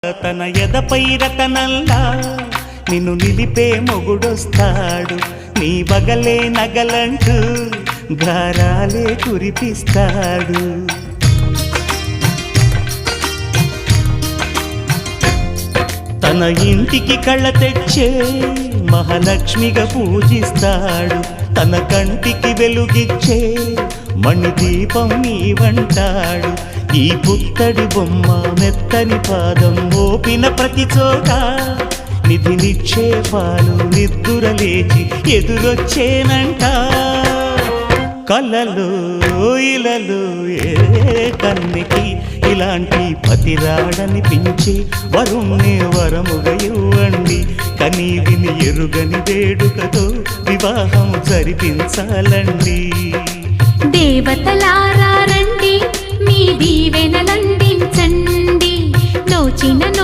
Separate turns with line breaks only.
తన ఎదపై రతనల్లా నిన్ను నిలిపే మొగుడొస్తాడు, నీ బగలే నగలంటూ గారాలే కురిపిస్తాడు. తన ఇంటికి కళ్ళ తెచ్చే మహాలక్ష్మిగా పూజిస్తాడు, తన కంటికి వెలుగిచ్చే మణిదీపం నీవంటాడు. ఈ పుత్తడి బొమ్మ మెత్తని పాదం మోపిన ప్రతి చోట నిధి నిక్షేపాలు నిద్దురలేచి ఎదురొచ్చేనంట. కలలో ఇలలో ఏ కన్నికి ఇలాంటి పతిరాడనిపించే వరుణ్ణి వరముగా ఇవ్వండి. కనీ విని ఎరుగని వేడుకతో వివాహం జరిపించాలండి.
దేవతలారా రండి, మీ దీవెనలందించండి. నోచిన